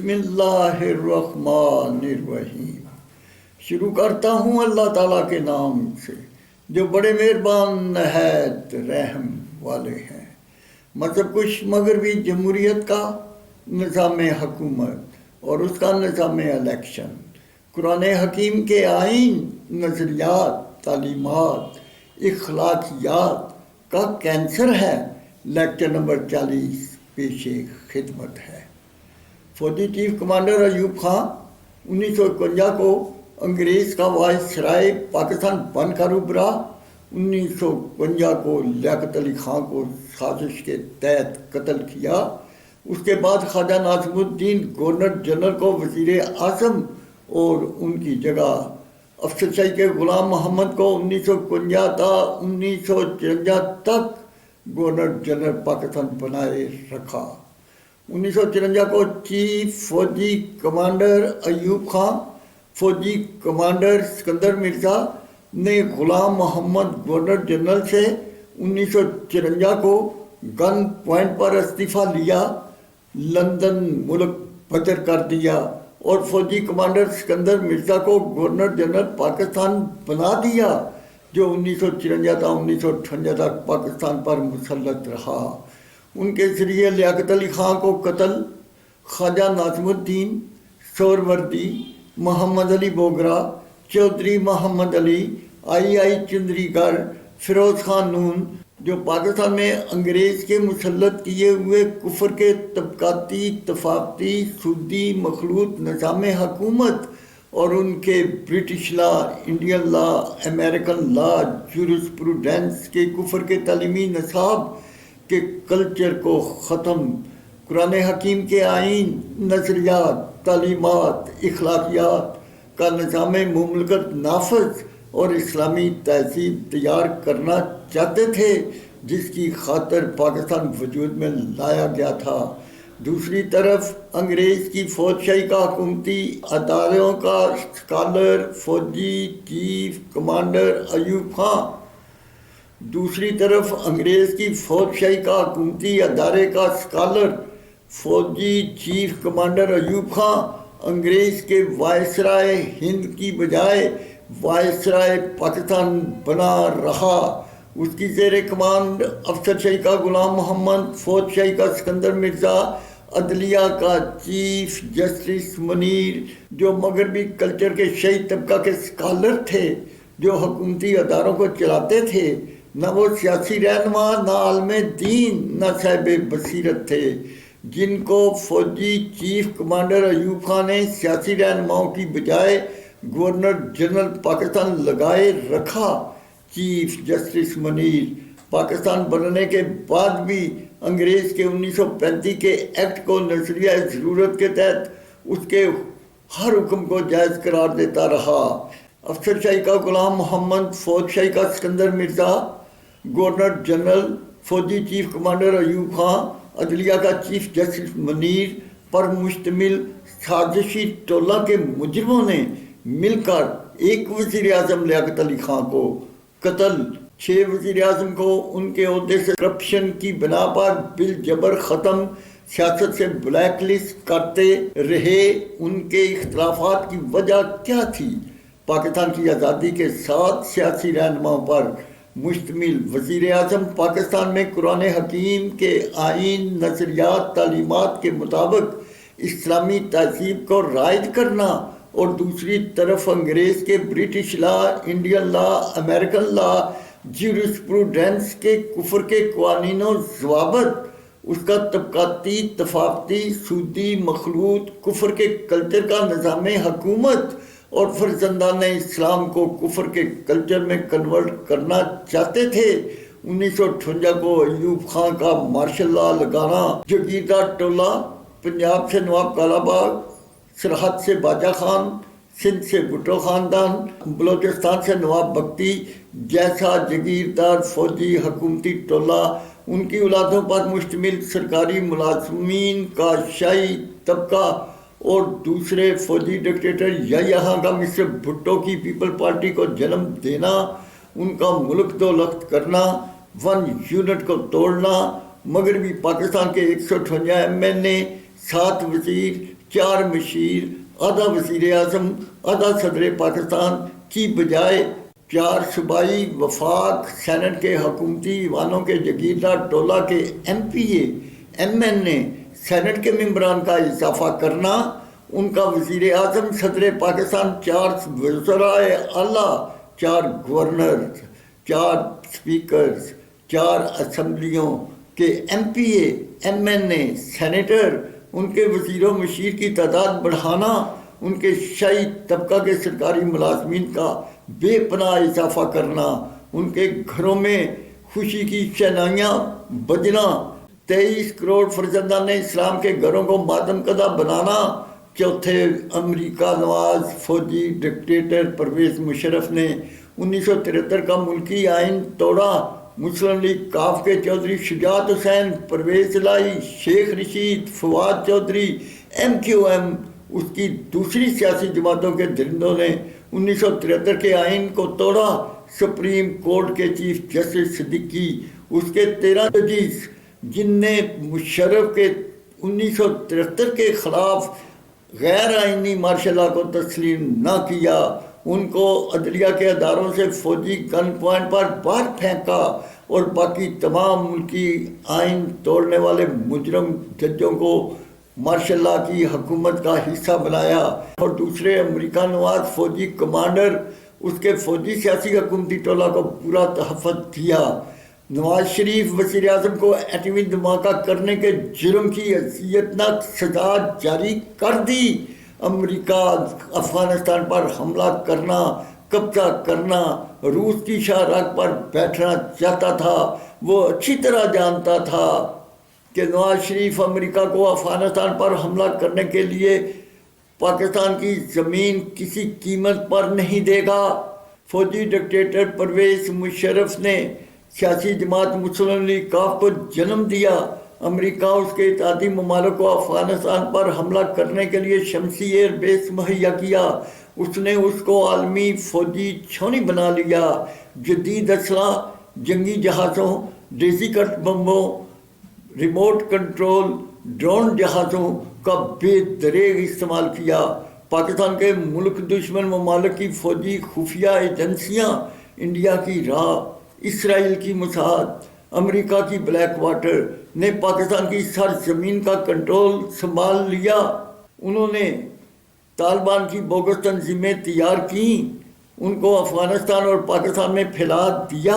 بسم اللہ الرحمن الرحیم، شروع کرتا ہوں اللہ تعالیٰ کے نام سے جو بڑے مہربان نہایت رحم والے ہیں۔ مطلب کچھ مغربی جمہوریت کا نظام حکومت اور اس کا نظام الیکشن، قرآن حکیم کے آئین، نظریات، تعلیمات، اخلاقیات کا کینسر ہے۔ لیکچر نمبر 40 پیش خدمت ہے۔ فوجی چیف کمانڈر ایوب خان 1951 کو انگریز کا وائس رائے پاکستان بن کر ابھرا۔ 1952 کو لیاقت علی خان کو سازش کے تحت قتل کیا۔ اس کے بعد خواجہ ناظم الدین گورنر جنرل کو وزیر اعظم اور ان کی جگہ افسر شاہی کے غلام محمد کو 1951 تا 1954 تک گورنر جنرل پاکستان بنائے رکھا۔ 1954 کو چیف فوجی کمانڈر ایوب خان، فوجی کمانڈر سکندر مرزا نے غلام محمد گورنر جنرل سے 1954 کو گن پوائنٹ پر استعفیٰ لیا، لندن ملک بدر کر دیا اور فوجی کمانڈر سکندر مرزا کو گورنر جنرل پاکستان بنا دیا، جو 1954 تا 1958 تک پاکستان پر مسلط رہا۔ ان کے ذریعے لیاقت علی خان کو قتل، خواجہ ناظم الدین، سہروردی، محمد علی بوگرا، چودھری محمد علی، آئی چندری گڑھ، فیروز خان نون، جو پاکستان میں انگریز کے مسلط کیے ہوئے کفر کے طبقاتی، طفافتی، سودی مخلوط نظام حکومت اور ان کے British law, Indian law, American لا، جورسپروڈنس کے کفر کے تعلیمی نصاب کے کلچر کو ختم، قرآن حکیم کے آئین، نظریات، تعلیمات، اخلاقیات کا نظام مملکت نافذ اور اسلامی تہذیب تیار کرنا چاہتے تھے، جس کی خاطر پاکستان وجود میں لایا گیا تھا۔ دوسری طرف انگریز کی فوج شاہی کا حکومتی اداروں کا اسکالر فوجی چیف کمانڈر ایوب خان، دوسری طرف انگریز کی فوج شاہی کا حکومتی ادارے کا اسکالر فوجی چیف کمانڈر ایوب خان انگریز کے وائسرائے ہند کی بجائے وائسرائے پاکستان بنا رہا۔ اس کی زیر کمانڈ افسر شاہی کا غلام محمد، فوج شاہی کا سکندر مرزا، عدلیہ کا چیف جسٹس منیر، جو مغربی کلچر کے شاہی طبقہ کے اسکالر تھے، جو حکومتی اداروں کو چلاتے تھے، نہ وہ سیاسی رہنما، نہ عالم دین، نہ صاحب بصیرت تھے، جن کو فوجی چیف کمانڈر ایوب خان نے سیاسی رہنماؤں کی بجائے گورنر جنرل پاکستان لگائے رکھا۔ چیف جسٹس منیر پاکستان بننے کے بعد بھی انگریز کے 1935 کے ایکٹ کو نظریہ ضرورت کے تحت اس کے ہر حکم کو جائز قرار دیتا رہا۔ افسر شاہی کا غلام محمد، فوج شاہی کا سکندر مرزا، گورنر جنرل، فوجی چیف کمانڈر ایوب خان، عدلیہ کا چیف جسٹس منیر پر مشتمل سازشی ٹولہ کے مجرموں نے مل کر ایک وزیر اعظم لیاقت علی خان کو قتل، 6 وزیر اعظم کو ان کے عہدے سے کرپشن کی بنا پر بالجبر ختم، سیاست سے بلیک لسٹ کرتے رہے۔ ان کے اختلافات کی وجہ کیا تھی؟ پاکستان کی آزادی کے ساتھ سیاسی رہنماؤں پر مشتمل وزیر اعظم پاکستان میں قرآن حکیم کے آئین، نظریات، تعلیمات کے مطابق اسلامی تہذیب کو رائج کرنا اور دوسری طرف انگریز کے British law, Indian law, American لا، جورسپروڈنس کے کفر کے قوانین و ضوابط، اس کا طبقاتی، طفافتی، سودی مخلوط کفر کے کلچر کا نظام حکومت اور فرزندان اسلام کو کفر کے کلچر میں کنورٹ کرنا چاہتے تھے۔ 1958 کو ایوب خان کا مارشل لا لگانا، جگیردار ٹولہ، پنجاب سے نواب کالا باغ، سرحد سے باجا خان، سندھ سے بھٹو خاندان، بلوچستان سے نواب بگٹی جیسا جگیردار فوجی حکومتی ٹولہ، ان کی اولادوں پر مشتمل سرکاری ملازمین کا شاہی طبقہ اور دوسرے فوجی ڈکٹیٹر یا یہاں کا مسٹر بھٹو کی پیپل پارٹی کو جنم دینا، ان کا ملک دو لخت کرنا، 1 یونٹ کو توڑنا، مغربی پاکستان کے 158 ایم این اے، 7 وزیر، 4 مشیر، آدھا وزیر اعظم، آدھا صدر پاکستان کی بجائے 4 صوبائی وفاق، سینٹ کے حکومتی ایوانوں کے جگیردار ٹولہ کے ایم پی اے، ایم این اے، سینٹ کے ممبران کا اضافہ کرنا، ان کا وزیر اعظم، صدر پاکستان، 4 وزرائے اعلیٰ، 4 گورنرز، 4 سپیکرز، 4 اسمبلیوں کے ایم پی اے، ایم این اے، سینیٹر، ان کے وزیر و مشیر کی تعداد بڑھانا، ان کے شاہی طبقہ کے سرکاری ملازمین کا بے پناہ اضافہ کرنا، ان کے گھروں میں خوشی کی شہنائیاں بجنا، 23 کروڑ فرزندان اسلام کے گھروں کو ماتم کدہ بنانا۔ چوتھے، امریکہ نواز فوجی ڈکٹیٹر پرویز مشرف نے 1973 کا ملکی آئین توڑا۔ مسلم لیگ کاف کے Chaudhry Shujaat Hussain, Pervaiz Elahi, Sheikh Rashid, Fawad Chaudhry, M Q M, اس کی دوسری سیاسی جماعتوں کے درندوں نے 1973 کے آئین کو توڑا۔ سپریم کورٹ کے چیف جسٹس صدیقی، اس کے 13 ججز، جن نے مشرف کے 1973 کے خلاف غیر آئینی مارشل لا کو تسلیم نہ کیا، ان کو عدلیہ کے اداروں سے فوجی گن پوائنٹ پر باہر پھینکا اور باقی تمام ملکی آئین توڑنے والے مجرم ججوں کو مارشل لا کی حکومت کا حصہ بنایا، اور دوسرے امریکہ نواز فوجی کمانڈر، اس کے فوجی سیاسی حکومتی ٹولہ کو پورا تحفظ دیا۔ نواز شریف وزیر اعظم کو ایٹمی دھماکہ کرنے کے جرم کی اذیتناک سزا جاری کر دی۔ امریکہ افغانستان پر حملہ کرنا، قبضہ کرنا، روس کی شاہراہ پر بیٹھنا چاہتا تھا۔ وہ اچھی طرح جانتا تھا کہ نواز شریف امریکہ کو افغانستان پر حملہ کرنے کے لیے پاکستان کی زمین کسی قیمت پر نہیں دے گا۔ فوجی ڈکٹیٹر پرویز مشرف نے سیاسی جماعت مسلم لیگ کاف کو جنم دیا۔ امریکہ اس کے اتحادی ممالک کو افغانستان پر حملہ کرنے کے لیے شمسی ایئر بیس مہیا کیا۔ اس نے اس کو عالمی فوجی چھاؤنی بنا لیا۔ جدید اسلحہ، جنگی جہازوں، ڈیزی کٹ بمبوں، ریموٹ کنٹرول ڈرون جہازوں کا بے دریغ استعمال کیا۔ پاکستان کے ملک دشمن ممالک کی فوجی خفیہ ایجنسیاں انڈیا کی راہ، اسرائیل کی موساد، امریکہ کی بلیک واٹر نے پاکستان کی سرزمین کا کنٹرول سنبھال لیا۔ انہوں نے طالبان کی بوگس تنظیمیں تیار کیں، ان کو افغانستان اور پاکستان میں پھیلا دیا۔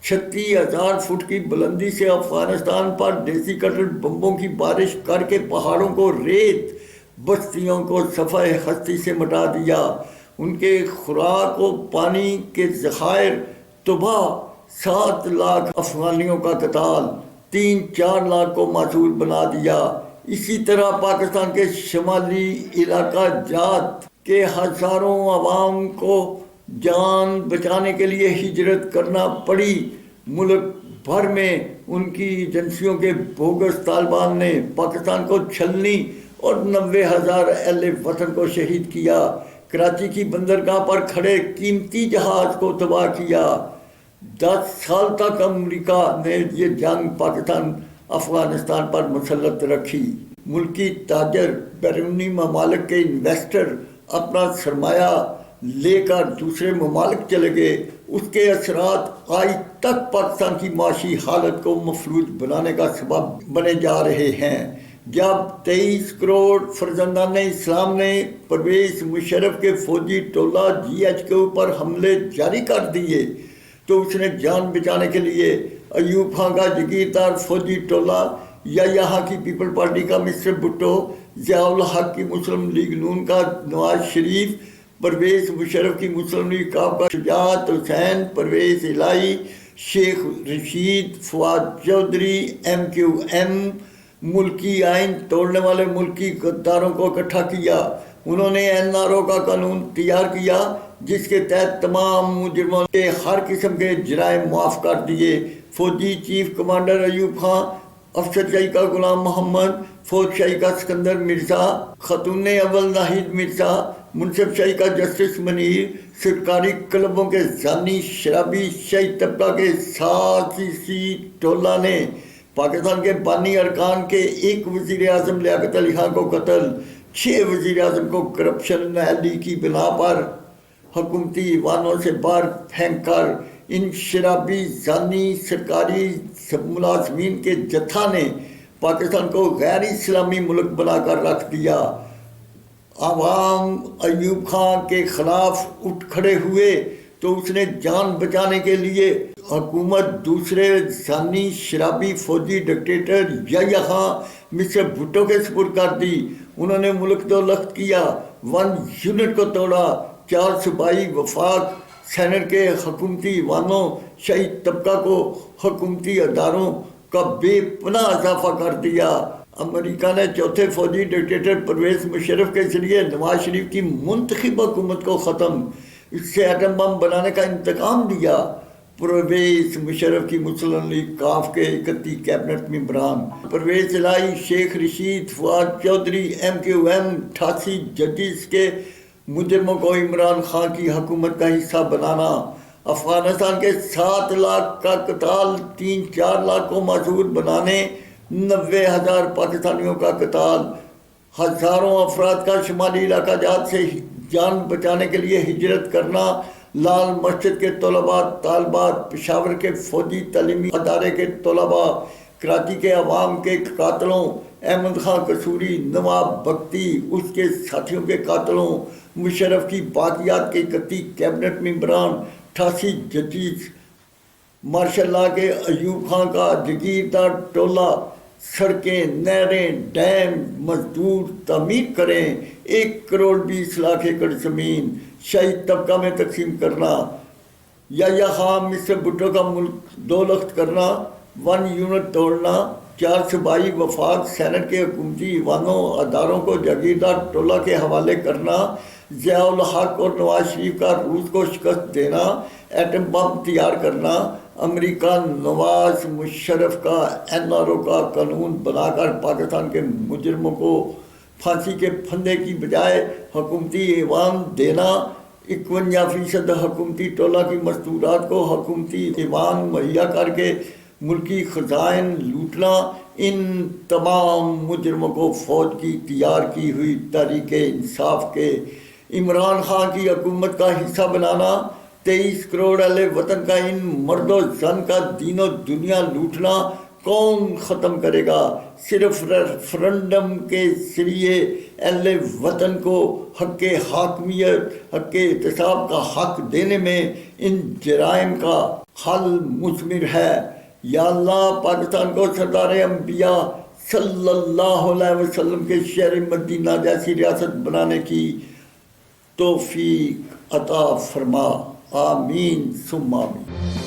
36,000 فٹ کی بلندی سے افغانستان پر ڈیزی کٹر بمبوں کی بارش کر کے پہاڑوں کو ریت، بستیوں کو صفحہ ہستی سے مٹا دیا۔ ان کے خوراک و پانی کے ذخائر تباہ، 7 لاکھ افغانیوں کا قتال، 3-4 لاکھ کو معذور بنا دیا۔ اسی طرح پاکستان کے شمالی علاقہ جات کے ہزاروں عوام کو جان بچانے کے لیے ہجرت کرنا پڑی۔ ملک بھر میں ان کی ایجنسیوں کے بوگس طالبان نے پاکستان کو چھلنی اور 90,000 اہل وطن کو شہید کیا۔ کراچی کی بندرگاہ پر کھڑے قیمتی جہاز کو تباہ کیا۔ 10 سال تک امریکہ نے یہ جنگ پاکستان افغانستان پر مسلط رکھی۔ ملکی تاجر، بیرونی ممالک کے انویسٹر اپنا سرمایہ لے کر دوسرے ممالک چلے گئے۔ اس کے اثرات آج تک پاکستان کی معاشی حالت کو مفلوج بنانے کا سبب بنے جا رہے ہیں۔ جب 23 کروڑ فرزندان اسلام نے پرویز مشرف کے فوجی ٹولہ جی ایچ کے اوپر حملے جاری کر دیے تو اس نے جان بچانے کے لیے ایوب خان کا جگیردار فوجی ٹولہ یا یہاں کی پیپل پارٹی کا مسٹر بھٹو، ضیاء الحق کی مسلم لیگ نون کا نواز شریف، پرویز مشرف کی مسلم لیگ کاف کا Shujaat Hussain, Pervaiz Elahi, Sheikh Rashid, Fawad Chaudhry, M Q M, ملکی آئین توڑنے والے ملکی غداروں کو اکٹھا کیا۔ انہوں نے این آر او کا قانون تیار کیا جس کے تحت تمام مجرموں کے ہر قسم کے جرائم معاف کر دیے۔ فوجی چیف کمانڈر ایوب خان، افسر شاہی کا غلام محمد، فوج شاہی کا سکندر مرزا، خاتون اول ناہید مرزا، منصف شاہی کا جسٹس منیر، سرکاری کلبوں کے زانی شرابی شاہی طبقہ کے سازشی ٹولہ نے پاکستان کے بانی ارکان کے ایک وزیر اعظم لیاقت علی خان کو قتل، 6 وزیر اعظم کو کرپشن نااہلی کی بنا پر حکومتی ایوانوں سے باہر پھینک کر ان شرابی زانی سرکاری ملازمین کے جتھا نے پاکستان کو غیر اسلامی ملک بنا کر رکھ دیا۔ عوام ایوب خان کے خلاف اٹھ کھڑے ہوئے تو اس نے جان بچانے کے لیے حکومت دوسرے زانی شرابی فوجی ڈکٹیٹر یحییٰ خان مسٹر بھٹو کے سپرد کر دی۔ انہوں نے ملک دو لخت کیا، 1 یونٹ کو توڑا، 4 صوبائی وفاق سینٹ کے حکومتی ایوانوں، شہید طبقہ کو حکومتی اداروں کا بے پناہ اضافہ کر دیا۔ امریکہ نے چوتھے فوجی ڈکٹیٹر پرویز مشرف کے ذریعے نواز شریف کی منتخب حکومت کو ختم، اس سے ایٹم بم بنانے کا انتقام لیا۔ پرویز مشرف کی مسلم لیگ کاف کے 31 کیبنٹ ممبران، پرویز الہی، شیخ رشید، فواد چودھری، MQM 88 ججز کے مجرموں کو عمران خان کی حکومت کا حصہ بنانا، افغانستان کے 7 لاکھ کا قتال 3-4 لاکھ کو معذور بنانے، 90,000 پاکستانیوں کا قتال، ہزاروں افراد کا شمالی علاقہ جات سے جان بچانے کے لیے ہجرت کرنا، لال مسجد کے طلباء طالبات، پشاور کے فوجی تعلیمی ادارے کے طلباء، کراچی کے عوام کے قاتلوں، احمد خان قصوری، نواب بگٹی اس کے ساتھیوں کے قاتلوں، مشرف کی باقیات کے 31 کیبنٹ ممبران، 88 ججز، ماشاء اللہ کے ایوب خان کا جگیردار ٹولہ، سڑکیں، نہریں، ڈیم، مزدور تعمیر کریں، 1 کروڑ 20 لاکھ ایکڑ زمین شہید طبقہ میں تقسیم کرنا، یحییٰ خان مسٹر بھٹو کا ملک 2 لخت کرنا، 1 یونٹ توڑنا، 4 صوبائی وفاق سینٹ کے حکومتی ایوانوں اداروں کو جاگیردار ٹولہ کے حوالے کرنا، ضیاء الحق اور نواز شریف کا روس کو شکست دینا، ایٹم بم تیار کرنا، امریکہ نواز مشرف کا NRO کا قانون بنا کر پاکستان کے مجرموں کو پھانسی کے پھندے کی بجائے حکومتی ایوان دینا، 51% حکومتی ٹولہ کی مستورات کو حکومتی ایوان مہیا کر کے ملکی خزائن لوٹنا، ان تمام مجرموں کو فوج کی تیار کی ہوئی تحریک انصاف کے عمران خان کی حکومت کا حصہ بنانا، 23 کروڑ اہل وطن کا ان مرد و زن کا دین و دنیا لوٹنا کون ختم کرے گا؟ صرف ریفرنڈم کے ذریعے اہل وطن کو حق حاکمیت، حق احتساب کا حق دینے میں ان جرائم کا حل مثمر ہے۔ یا اللہ، پاکستان کو سردار انبیاء صلی اللہ علیہ وسلم کے شہر مدینہ جیسی ریاست بنانے کی توفیق عطا فرما، آمین ثم آمین۔